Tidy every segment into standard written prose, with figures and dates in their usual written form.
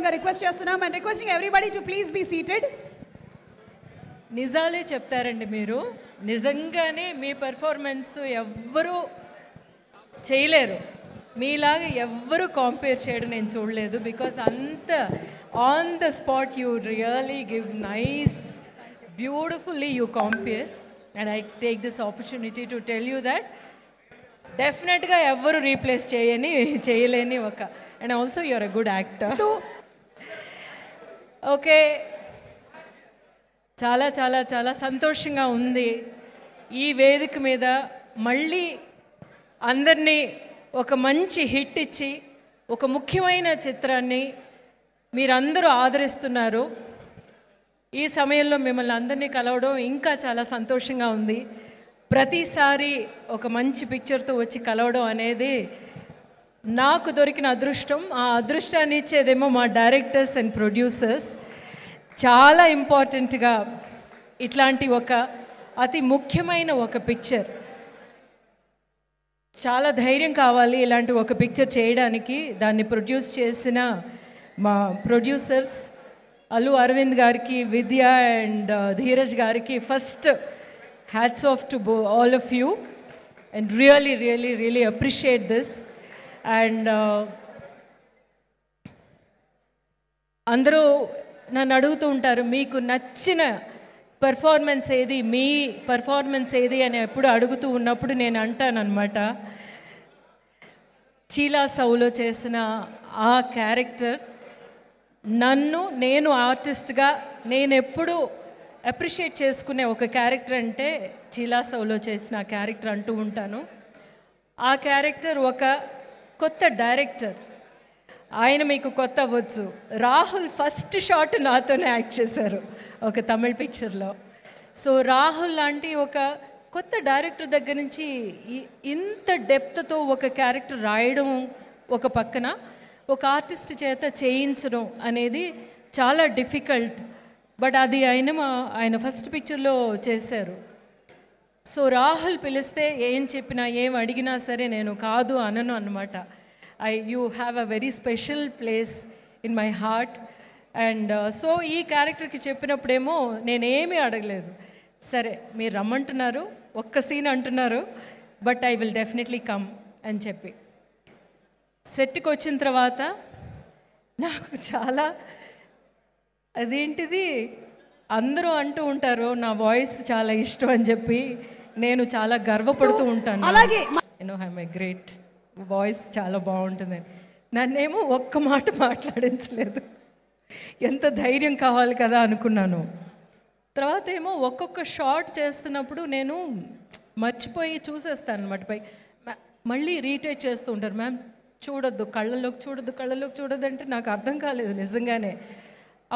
చేయాలని రిక్వెస్ట్ చేస్తున్నాం and requesting everybody to please be seated. నిజాలే చెప్తారండి మీరు. నిజంగానే మీ పెర్ఫార్మెన్స్ ఎవ్వరూ చేయలేరు, మీలాగా ఎవ్వరూ కంపేర్ చేయడం నేను చూడలేదు. బికాస్ అంత on the spot you really give nice beautifully you compare. And I take this opportunity to tell you that డెఫినెట్గా ఎవ్వరు రీప్లేస్ చేయలేని ఒక, and also you're a good actor. Okay, చాలా చాలా చాలా సంతోషంగా ఉంది ఈ వేదిక మీద మళ్ళీ అందరినీ ఒక మంచి హిట్ ఇచ్చి ఒక ముఖ్యమైన చిత్రాన్ని మీరందరూ ఆదరిస్తున్నారు. ఈ సమయంలో మిమ్మల్ని అందరినీ కలవడం ఇంకా చాలా సంతోషంగా ఉంది. ప్రతిసారి ఒక మంచి పిక్చర్తో వచ్చి కలవడం అనేది నాకు దొరికిన అదృష్టం. ఆ అదృష్టాన్ని ఇచ్చేదేమో మా డైరెక్టర్స్ అండ్ ప్రొడ్యూసర్స్. చాలా ఇంపార్టెంట్గా ఇట్లాంటి ఒక అతి ముఖ్యమైన ఒక పిక్చర్, చాలా ధైర్యం కావాలి ఇలాంటి ఒక పిక్చర్ చేయడానికి. దాన్ని ప్రొడ్యూస్ చేసిన మా ప్రొడ్యూసర్స్ అల్లు అరవింద్ గారికి, విద్య అండ్ ధీరజ్ గారికి first hats off to all of you and really really really appreciate this. And అందరూ నన్ను అడుగుతూ ఉంటారు మీకు నచ్చిన పెర్ఫార్మెన్స్ ఏది, మీ పెర్ఫార్మెన్స్ ఏది అని ఎప్పుడు అడుగుతూ ఉన్నప్పుడు నేను అంటానన్నమాట, చీలా సౌలో చేసిన ఆ క్యారెక్టర్ నేను ఆర్టిస్ట్గా నేను ఎప్పుడు అప్రిషియేట్ చేసుకునే ఒక క్యారెక్టర్ అంటే చీలా సౌలో చేసిన ఆ క్యారెక్టర్ అంటూ ఉంటాను. ఆ క్యారెక్టర్ ఒక కొత్త డైరెక్టర్, ఆయన మీకు కొత్త అవ్వచ్చు. రాహుల్ ఫస్ట్ షాట్ నాతోనే యాక్ట్ చేశారు ఒక తమిళ పిక్చర్లో. సో రాహుల్ లాంటి ఒక కొత్త డైరెక్టర్ దగ్గర నుంచి ఇంత డెప్త్తో ఒక క్యారెక్టర్ రాయడం ఒక పక్కన, ఒక ఆర్టిస్ట్ చేత చేయించడం అనేది చాలా డిఫికల్ట్. బట్ అది ఆయన ఫస్ట్ పిక్చర్లో చేశారు. సో రాహుల్ పిలిస్తే ఏం చెప్పినా ఏం అడిగినా సరే నేను కాదు అనను అన్నమాట. You have a very special place in my heart. And so ఈ క్యారెక్టర్కి చెప్పినప్పుడేమో నేనేమీ అడగలేదు, సరే మీరు రమ్మంటున్నారు, ఒక్క సీన్ అంటున్నారు, but I will definitely come అని చెప్పి సెట్కి వచ్చిన తర్వాత నాకు చాలా అదేంటిది అందరూ అంటూ ఉంటారు నా వాయిస్ చాలా ఇష్టం అని చెప్పి నేను చాలా గర్వపడుతూ ఉంటాను. అలాగే ఐ గ్రేట్ వాయిస్ చాలా బాగుంటుందని నన్నేమో ఒక్క మాట మాట్లాడించలేదు. ఎంత ధైర్యం కావాలి కదా అనుకున్నాను. తర్వాత ఏమో ఒక్కొక్క షాట్ చేస్తున్నప్పుడు నేను మర్చిపోయి చూసేస్తాను అనమాట. పై మళ్ళీ రీటేక్ చేస్తూ ఉంటారు, మ్యామ్ చూడొద్దు, కళ్ళలోకి చూడొద్దు అంటే నాకు అర్థం కాలేదు నిజంగానే.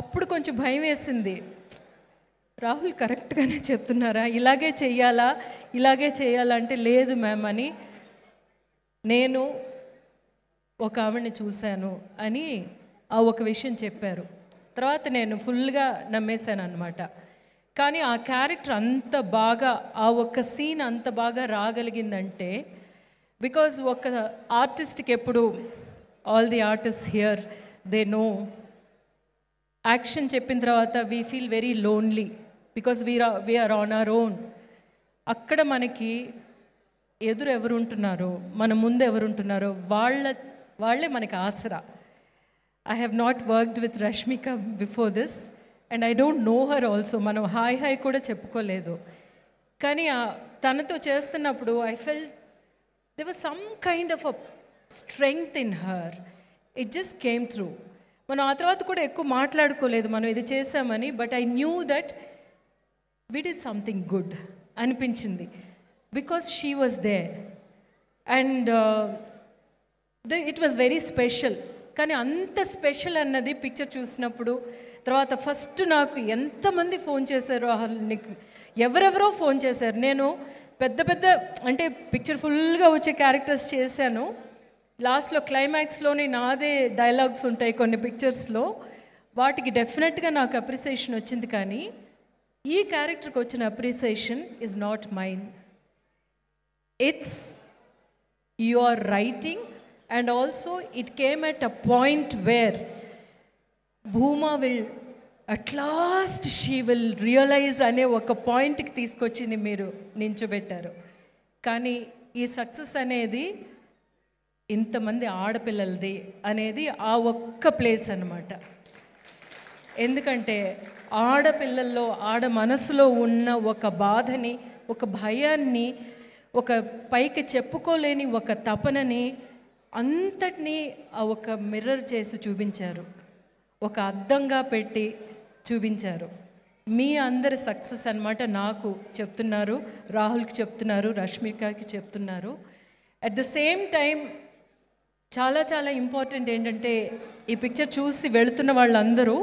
అప్పుడు కొంచెం భయం వేసింది, రాహుల్ కరెక్ట్గానే చెప్తున్నారా, ఇలాగే చెయ్యాలా అంటే లేదు మ్యామ్ అని నేను ఒక ఆవిడని చూశాను అని ఆ ఒక విషయం చెప్పారు. తర్వాత నేను ఫుల్గా నమ్మేశాను అనమాట. కానీ ఆ క్యారెక్టర్ అంత బాగా, ఆ ఒక్క సీన్ అంత బాగా రాగలిగిందంటే బికాజ్ ఒక ఆర్టిస్ట్కి ఎప్పుడు all the artist here they know action చెప్పిన తర్వాత we feel very lonely because we are on our own. అక్కడ మనకి ఎదురు ఎవరుంటున్నారో, మన ముందు ఎవరుంటున్నారో వాళ్ళే మనకి ఆసరా. I have not worked with Rashmika before this and I don't know her also. మనం హాయ్ కూడా చెప్పుకోలేదు. కానీ తనతో చేస్తున్నప్పుడు I felt there was some kind of a strength in her. It just came through. మనం ఆ తర్వాత కూడా ఎక్కువ మాట్లాడుకోలేదు మనం ఇది చేసామని, but I knew that we did something good అనిపించింది because she was there and it was very special. కానీ అంత స్పెషల్ అన్నది పిక్చర్ చూసినప్పుడు తర్వాత ఫస్ట్ నాకు ఎంతమంది ఫోన్ చేశారో, ఎవరెవరో ఫోన్ చేశారు. నేను పెద్ద అంటే పిక్చర్ ఫుల్గా వచ్చే క్యారెక్టర్స్ చేశాను. లాస్ట్లో క్లైమాక్స్లోనే నాదే డైలాగ్స్ ఉంటాయి కొన్ని పిక్చర్స్లో, వాటికి డెఫినెట్గా నాకు అప్రిసియేషన్ వచ్చింది. కానీ ఈ క్యారెక్టర్కి వచ్చిన appreciation is not mine, it's your writing. And also it came at a point where Bhuma will at last she will realize అనే ఒక పాయింట్కి తీసుకొచ్చి మీరు నించోబెట్టారు. కానీ ఈ సక్సెస్ అనేది ఇంతమంది ఆడపిల్లలది అనేది ఆ ఒక్క ప్లేస్ అన్నమాట. ఎందుకంటే ఆడపిల్లల్లో ఆడ మనసులో ఉన్న ఒక బాధని, ఒక భయాన్ని, ఒక పైకి చెప్పుకోలేని ఒక తపనని అంతటినీ ఒక మిర్రర్ చేసి చూపించారు, ఒక అద్దంగా పెట్టి చూపించారు. మీ అందరి సక్సెస్ అన్నమాట. నాకు చెప్తున్నారు, రాహుల్కి చెప్తున్నారు, రష్మికకి చెప్తున్నారు. అట్ ద సేమ్ టైం చాలా చాలా ఇంపార్టెంట్ ఏంటంటే ఈ పిక్చర్ చూసి వెళుతున్న వాళ్ళందరూ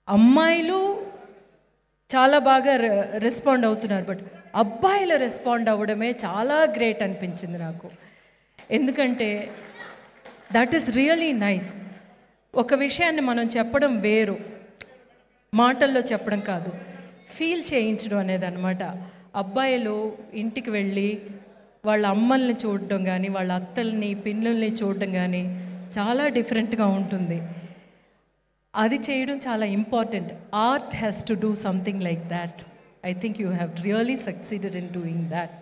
అమ్మాయిలు చాలా బాగా రెస్పాండ్ అవుతున్నారు, బట్ అబ్బాయిలు రెస్పాండ్ అవ్వడమే చాలా గ్రేట్ అనిపించింది నాకు. ఎందుకంటే దట్ ఈస్ రియలీ నైస్. ఒక విషయాన్ని మనం చెప్పడం వేరు, మాటల్లో చెప్పడం కాదు, ఫీల్ చేయించడం అనేది అనమాట. అబ్బాయిలు ఇంటికి వెళ్ళి వాళ్ళ అమ్మల్ని చూడడం కానీ, వాళ్ళ అత్తల్ని పిన్నుల్ని చూడడం కానీ చాలా డిఫరెంట్గా ఉంటుంది. అది చేయడం చాలా important. Art has to do something like that. I think you have really succeeded in doing that.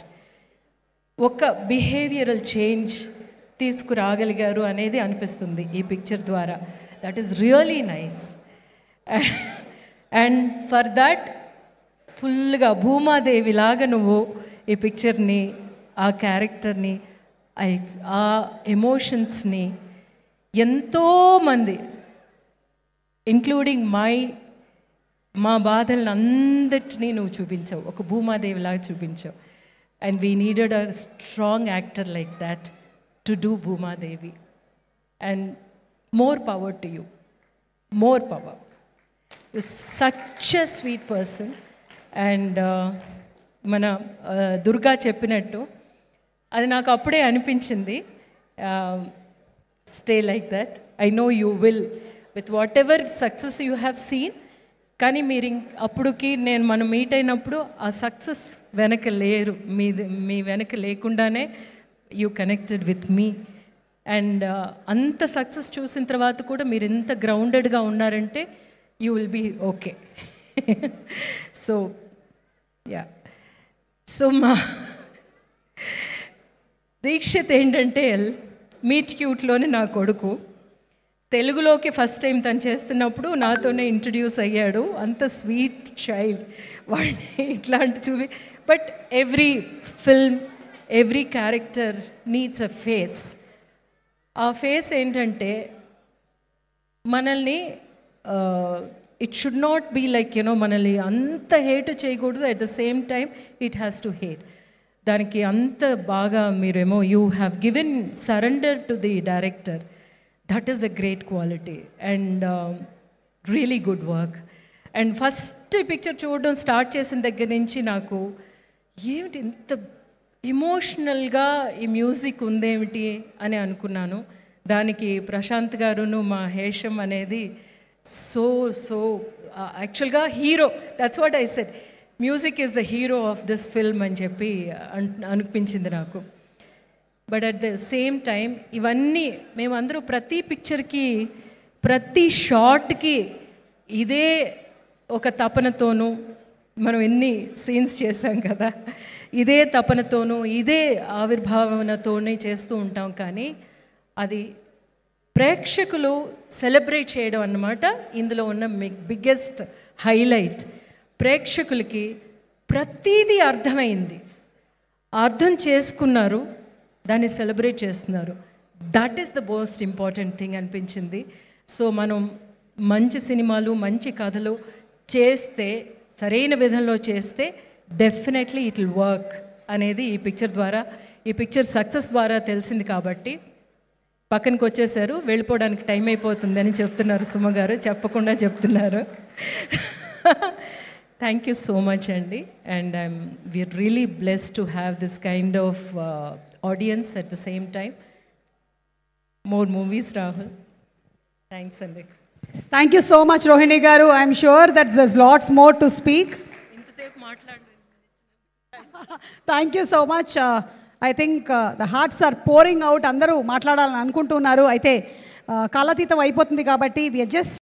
ఒక బిహేవియరల్ చేంజ్ తీసుకురాగలిగారు అనేది అనిపిస్తుంది ఈ పిక్చర్ ద్వారా. That is really nice. And for that ఫుల్గా భూమాదేవిలాగా నువ్వు ఈ పిక్చర్ని, ఆ క్యారెక్టర్ని, ఆ ఎమోషన్స్ని ఎంతోమంది ఇంక్లూడింగ్ మా బాధలను అందరినీ నువ్వు చూపించావు, ఒక భూమాదేవిలాగా చూపించావు. And we needed a strong actor like that to do Bhumadevi. And more power to you, more power. You such a sweet person. And మన దుర్గా చెప్పినట్టు అది నాకు అప్పుడే అనిపించింది, stay like that. I know you will with whatever success you have seen. కానీ మీరు అప్పుడుకి మనం meet అయినప్పుడు ఆ సక్సెస్ వెనక లేరు, మీ వెనక లేకుండానే you connected with me. And అంత సక్సెస్ చూసిన తర్వాత కూడా మీరు ఎంత గ్రౌండెడ్గా ఉన్నారంటే you will be okay. So yeah. So మా దీక్షిత్ ఏంటంటే మీట్ క్యూట్లోనే నా కొడుకు. తెలుగులోకి ఫస్ట్ టైం తను చేస్తున్నప్పుడు నాతోనే ఇంట్రడ్యూస్ అయ్యాడు. అంత స్వీట్ చైల్డ్ వాడిని ఇట్లాంటి చూపి. But every film, every character needs a face. ఆ ఫేస్ ఏంటంటే మనల్ని it should not be like మనల్ని అంత హేట్ చేయకూడదు, at the same time it has to hate. దానికి అంత బాగా మీరేమో you have given surrender to the director. That is a great quality and really good work. And first picture చూడడం start చేసిన దగ్గర నుంచి నాకు ఏమిటి ఇంత ఎమోషనల్గా ఈ మ్యూజిక్ ఉందేమిటి అని అనుకున్నాను. దానికి ప్రశాంత్ గారును మా హేషం అనేది సో యాక్చువల్గా hero. That's what I said, music is the hero of this film అని చెప్పి అనిపించింది నాకు. But at the same time ఇవన్నీ మేమందరూ ప్రతి పిక్చర్కి, ప్రతి షాట్కి ఇదే ఒక తపనతోనూ, మనం ఎన్ని సీన్స్ చేసాం కదా, ఇదే తపనతోనూ ఇదే ఆవిర్భావనతోనే చేస్తూ ఉంటాం. కానీ అది ప్రేక్షకులు సెలబ్రేట్ చేయడం అన్నమాట ఇందులో ఉన్న బిగ్గెస్ట్ హైలైట్. ప్రేక్షకులకి ప్రతీదీ అర్థమైంది, అర్థం చేసుకున్నారు, దాన్ని సెలబ్రేట్ చేస్తున్నారు. That is the most important thing అనిపించింది. సో మనం మంచి సినిమాలు, మంచి కథలు చేస్తే, సరైన విధంలో చేస్తే డెఫినెట్లీ ఇట్ విల్ వర్క్ అనేది ఈ పిక్చర్ ద్వారా, ఈ పిక్చర్ సక్సెస్ ద్వారా తెలిసింది. కాబట్టి పక్కనకి వచ్చేసారు, వెళ్ళిపోవడానికి టైం అయిపోతుంది అని చెప్తున్నారు సుమ గారు, చెప్పకుండా చెప్తున్నారు. థ్యాంక్ యూ సో మచ్ అండి. And we are really blessed to have this kind of audience at the same time. More movies Rahul. Thanks అండి. Thank you so much, Rohini garu. I'm sure that there's lots more to speak. ఇంతసేపు మాట్లాడండి. Thank you so much. I think the hearts are pouring out. అందరూ మాట్లాడాలని అనుకుంటున్నారు. అయితే కాలాతీతం అయిపోతుంది కాబట్టి we just